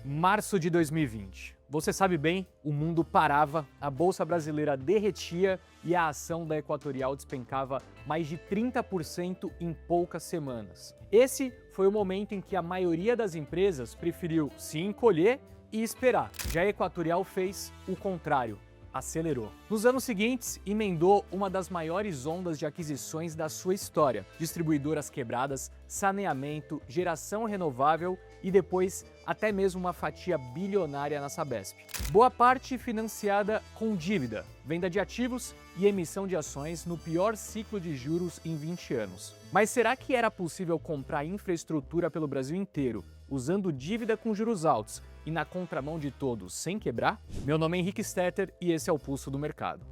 Março de 2020. Você sabe bem, o mundo parava, a bolsa brasileira derretia e a ação da Equatorial despencava mais de 30% em poucas semanas. Esse foi o momento em que a maioria das empresas preferiu se encolher e esperar. Já a Equatorial fez o contrário. Acelerou. Nos anos seguintes, emendou uma das maiores ondas de aquisições da sua história. Distribuidoras quebradas, saneamento, geração renovável e depois até mesmo uma fatia bilionária na Sabesp. Boa parte financiada com dívida, venda de ativos e emissão de ações no pior ciclo de juros em 20 anos. Mas será que era possível comprar infraestrutura pelo Brasil inteiro, usando dívida com juros altos e na contramão de todos sem quebrar? Meu nome é Henrique Stetter e esse é o Pulso do Mercado.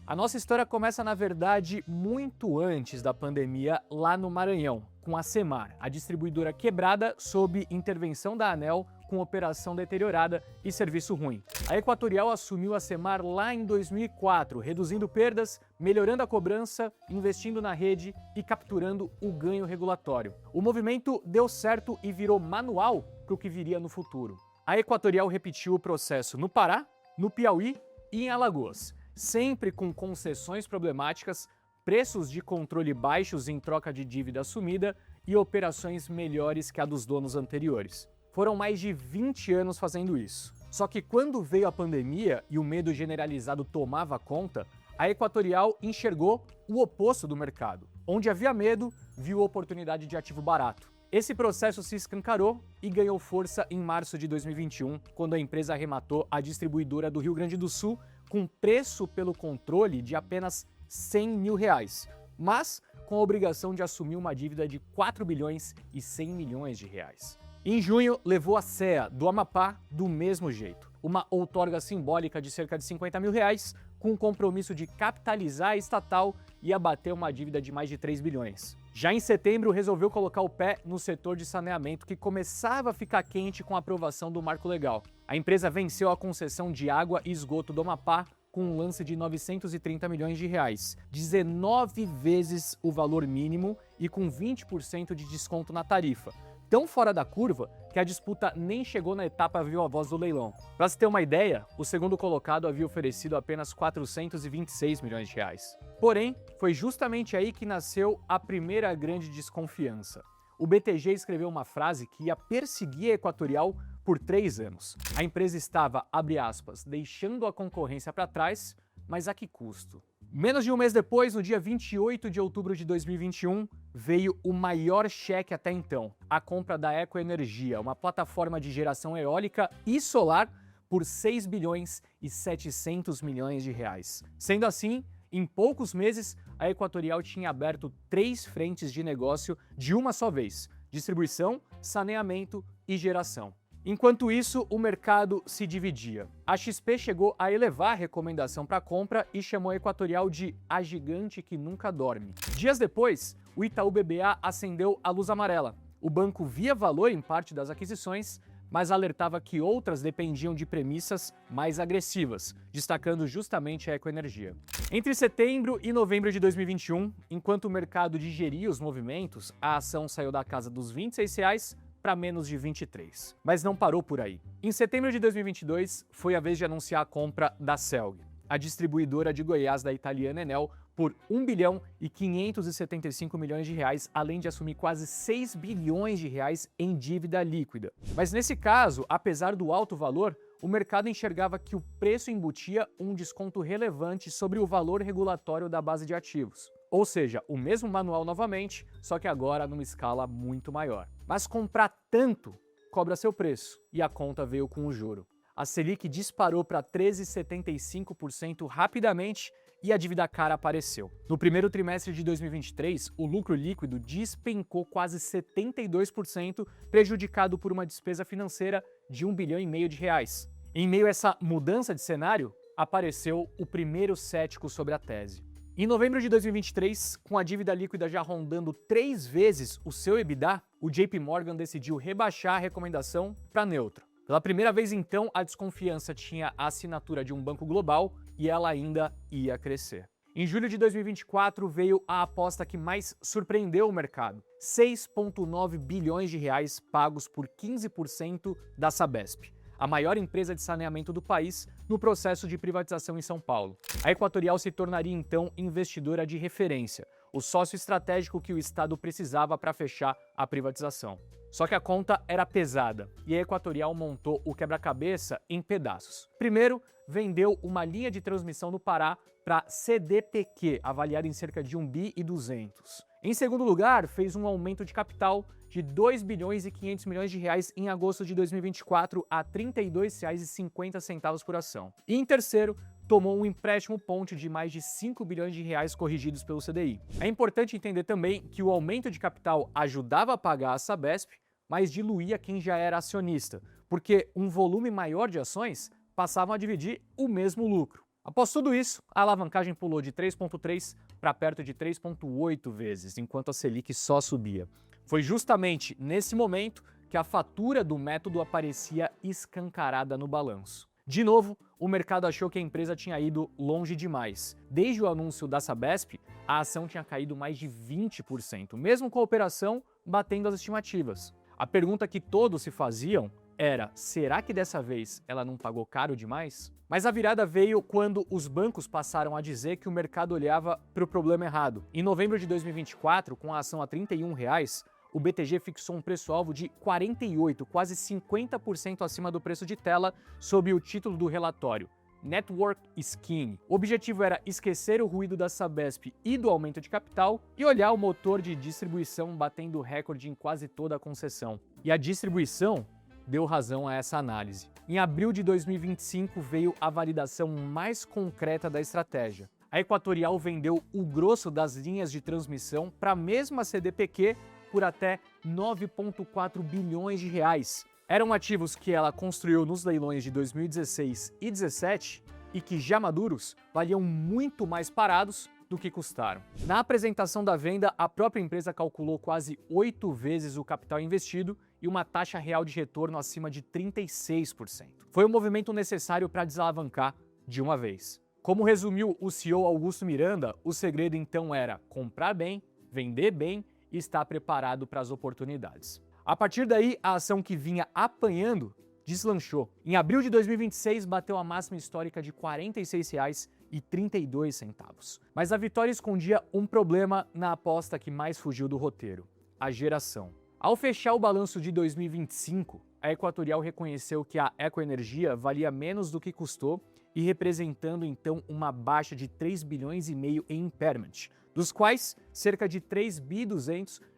A nossa história começa, na verdade, muito antes da pandemia, lá no Maranhão, com a Semar, a distribuidora quebrada sob intervenção da ANEEL, com operação deteriorada e serviço ruim. A Equatorial assumiu a Semar lá em 2004, reduzindo perdas, melhorando a cobrança, investindo na rede e capturando o ganho regulatório. O movimento deu certo e virou manual para o que viria no futuro. A Equatorial repetiu o processo no Pará, no Piauí e em Alagoas, sempre com concessões problemáticas, preços de controle baixos em troca de dívida assumida e operações melhores que a dos donos anteriores. Foram mais de 20 anos fazendo isso. Só que quando veio a pandemia e o medo generalizado tomava conta, a Equatorial enxergou o oposto do mercado. Onde havia medo, viu oportunidade de ativo barato. Esse processo se escancarou e ganhou força em março de 2021, quando a empresa arrematou a distribuidora do Rio Grande do Sul com preço pelo controle de apenas R$100 mil, mas com a obrigação de assumir uma dívida de 4 bilhões e 100 milhões de reais. Em junho, levou a CEA do Amapá do mesmo jeito. Uma outorga simbólica de cerca de R$50 mil, com o compromisso de capitalizar a estatal e abater uma dívida de mais de 3 bilhões. Já em setembro, resolveu colocar o pé no setor de saneamento, que começava a ficar quente com a aprovação do marco legal. A empresa venceu a concessão de água e esgoto do Amapá com um lance de 930 milhões de reais, 19 vezes o valor mínimo e com 20% de desconto na tarifa. Tão fora da curva que a disputa nem chegou na etapa viva voz do leilão. Para se ter uma ideia, o segundo colocado havia oferecido apenas 426 milhões de reais. Porém, foi justamente aí que nasceu a primeira grande desconfiança. O BTG escreveu uma frase que ia perseguir a Equatorial por 3 anos. A empresa estava, abre aspas, deixando a concorrência para trás, mas a que custo? Menos de um mês depois, no dia 28 de outubro de 2021, veio o maior cheque até então, a compra da Ecoenergia, uma plataforma de geração eólica e solar, por 6 bilhões e 700 milhões de reais. Sendo assim, em poucos meses, a Equatorial tinha aberto 3 frentes de negócio de uma só vez: distribuição, saneamento e geração. Enquanto isso, o mercado se dividia. A XP chegou a elevar a recomendação para compra e chamou a Equatorial de a gigante que nunca dorme. Dias depois, o Itaú BBA acendeu a luz amarela. O banco via valor em parte das aquisições, mas alertava que outras dependiam de premissas mais agressivas, destacando justamente a Ecoenergia. Entre setembro e novembro de 2021, enquanto o mercado digeria os movimentos, a ação saiu da casa dos R$26 para menos de 23. Mas não parou por aí. Em setembro de 2022, foi a vez de anunciar a compra da Celg, a distribuidora de Goiás da italiana Enel, por 1 bilhão e 575 milhões de reais, além de assumir quase 6 bilhões de reais em dívida líquida. Mas nesse caso, apesar do alto valor, o mercado enxergava que o preço embutia um desconto relevante sobre o valor regulatório da base de ativos. Ou seja, o mesmo manual novamente, só que agora numa escala muito maior. Mas comprar tanto cobra seu preço, e a conta veio com o juro. A Selic disparou para 13,75% rapidamente e a dívida cara apareceu. No primeiro trimestre de 2023, o lucro líquido despencou quase 72%, prejudicado por uma despesa financeira de 1,5 bilhão de reais. Em meio a essa mudança de cenário, apareceu o primeiro cético sobre a tese. Em novembro de 2023, com a dívida líquida já rondando 3 vezes o seu EBITDA, o JP Morgan decidiu rebaixar a recomendação para neutra. Pela primeira vez, então, a desconfiança tinha a assinatura de um banco global e ela ainda ia crescer. Em julho de 2024 veio a aposta que mais surpreendeu o mercado: 6,9 bilhões de reais pagos por 15% da Sabesp, a maior empresa de saneamento do país, no processo de privatização em São Paulo. A Equatorial se tornaria então investidora de referência, o sócio estratégico que o Estado precisava para fechar a privatização. Só que a conta era pesada e a Equatorial montou o quebra-cabeça em pedaços. Primeiro, vendeu uma linha de transmissão no Pará para CDPQ, avaliada em cerca de 1,2 bi. Em segundo lugar, fez um aumento de capital de 2 bilhões e 500 milhões de reais em agosto de 2024 a R$ 32,50 por ação. E em terceiro, tomou um empréstimo ponte de mais de 5 bilhões de reais corrigidos pelo CDI. É importante entender também que o aumento de capital ajudava a pagar a Sabesp, mas diluía quem já era acionista, porque um volume maior de ações passavam a dividir o mesmo lucro. Após tudo isso, a alavancagem pulou de 3,3 para perto de 3,8 vezes, enquanto a Selic só subia. Foi justamente nesse momento que a fatura do método aparecia escancarada no balanço. De novo, o mercado achou que a empresa tinha ido longe demais. Desde o anúncio da Sabesp, a ação tinha caído mais de 20%, mesmo com a operação batendo as estimativas. A pergunta que todos se faziam era: será que dessa vez ela não pagou caro demais? Mas a virada veio quando os bancos passaram a dizer que o mercado olhava para o problema errado. Em novembro de 2024, com a ação a R$ 31, o BTG fixou um preço-alvo de 48, quase 50% acima do preço de tela, sob o título do relatório: Network Skin. O objetivo era esquecer o ruído da Sabesp e do aumento de capital e olhar o motor de distribuição batendo recorde em quase toda a concessão. E a distribuição deu razão a essa análise. Em abril de 2025 veio a validação mais concreta da estratégia. A Equatorial vendeu o grosso das linhas de transmissão para a mesma CDPQ por até 9,4 bilhões de reais. Eram ativos que ela construiu nos leilões de 2016 e 2017 e que, já maduros, valiam muito mais parados do que custaram. Na apresentação da venda, a própria empresa calculou quase 8 vezes o capital investido e uma taxa real de retorno acima de 36%. Foi um movimento necessário para desalavancar de uma vez. Como resumiu o CEO Augusto Miranda, o segredo então era comprar bem, vender bem e estar preparado para as oportunidades. A partir daí, a ação que vinha apanhando deslanchou. Em abril de 2026, bateu a máxima histórica de R$ 46,32. Mas a vitória escondia um problema na aposta que mais fugiu do roteiro: a geração. Ao fechar o balanço de 2025, a Equatorial reconheceu que a Ecoenergia valia menos do que custou e representando então uma baixa de 3 bilhões e meio em impairment, dos quais cerca de 3,2 bi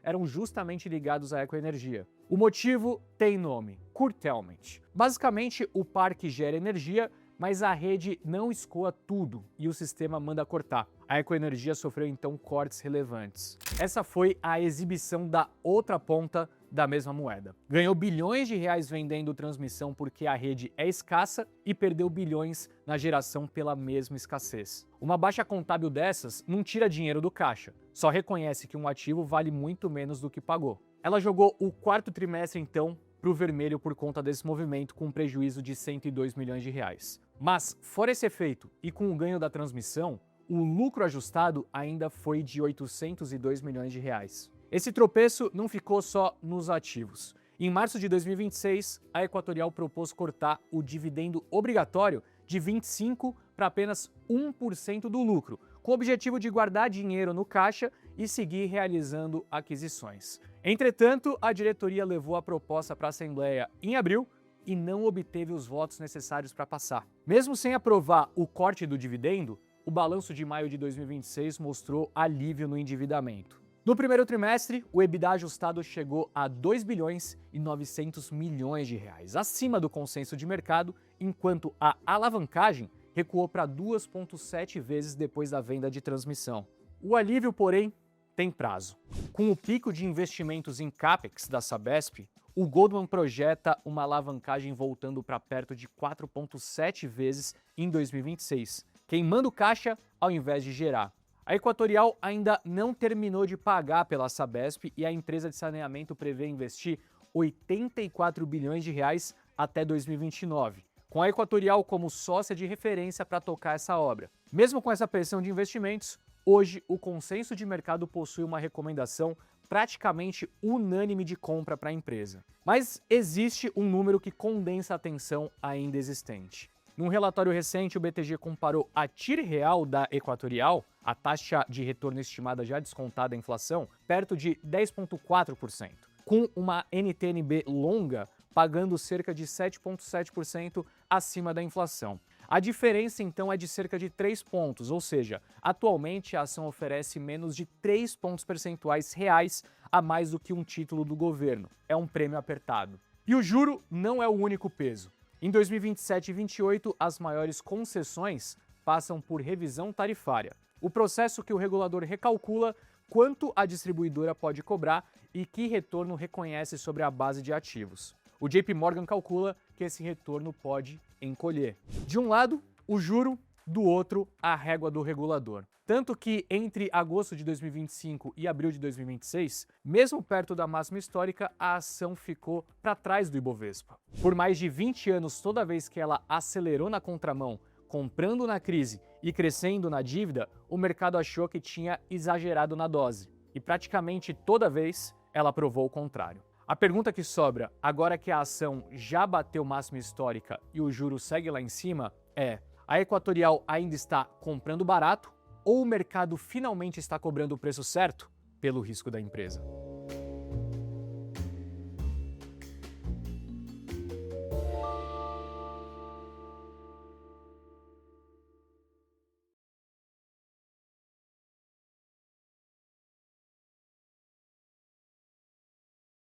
eram justamente ligados à Ecoenergia. O motivo tem nome: curtailment. Basicamente, o parque gera energia, mas a rede não escoa tudo e o sistema manda cortar. A Ecoenergia sofreu então cortes relevantes. Essa foi a exibição da outra ponta da mesma moeda. Ganhou bilhões de reais vendendo transmissão porque a rede é escassa e perdeu bilhões na geração pela mesma escassez. Uma baixa contábil dessas não tira dinheiro do caixa, só reconhece que um ativo vale muito menos do que pagou. Ela jogou o quarto trimestre então para o vermelho por conta desse movimento, com um prejuízo de 102 milhões de reais. Mas, fora esse efeito e com o ganho da transmissão, o lucro ajustado ainda foi de 802 milhões de reais. Esse tropeço não ficou só nos ativos. Em março de 2026, a Equatorial propôs cortar o dividendo obrigatório de 25% para apenas 1% do lucro, com o objetivo de guardar dinheiro no caixa e seguir realizando aquisições. Entretanto, a diretoria levou a proposta para a Assembleia em abril e não obteve os votos necessários para passar. Mesmo sem aprovar o corte do dividendo, o balanço de maio de 2026 mostrou alívio no endividamento. No primeiro trimestre, o EBITDA ajustado chegou a 2 bilhões e 900 milhões de reais, acima do consenso de mercado, enquanto a alavancagem recuou para 2,7 vezes depois da venda de transmissão. O alívio, porém, tem prazo. Com o pico de investimentos em CAPEX da Sabesp, o Goldman projeta uma alavancagem voltando para perto de 4,7 vezes em 2026, queimando caixa ao invés de gerar. A Equatorial ainda não terminou de pagar pela Sabesp e a empresa de saneamento prevê investir 84 bilhões de reais até 2029, com a Equatorial como sócia de referência para tocar essa obra. Mesmo com essa pressão de investimentos, hoje o consenso de mercado possui uma recomendação praticamente unânime de compra para a empresa. Mas existe um número que condensa a atenção ainda existente. Num relatório recente, o BTG comparou a TIR real da Equatorial, a taxa de retorno estimada já descontada da inflação, perto de 10,4%, com uma NTNB longa pagando cerca de 7,7% acima da inflação. A diferença, então, é de cerca de 3 pontos, ou seja, atualmente a ação oferece menos de 3 pontos percentuais reais a mais do que um título do governo. É um prêmio apertado. E o juro não é o único peso. Em 2027 e 2028, as maiores concessões passam por revisão tarifária. O processo que o regulador recalcula quanto a distribuidora pode cobrar e que retorno reconhece sobre a base de ativos. O JP Morgan calcula que esse retorno pode encolher. De um lado, o juro, do outro, a régua do regulador. Tanto que entre agosto de 2025 e abril de 2026, mesmo perto da máxima histórica, a ação ficou para trás do Ibovespa. Por mais de 20 anos, toda vez que ela acelerou na contramão, comprando na crise e crescendo na dívida, o mercado achou que tinha exagerado na dose. E praticamente toda vez, ela provou o contrário. A pergunta que sobra, agora que a ação já bateu máxima histórica e o juro segue lá em cima, é: a Equatorial ainda está comprando barato ou o mercado finalmente está cobrando o preço certo pelo risco da empresa?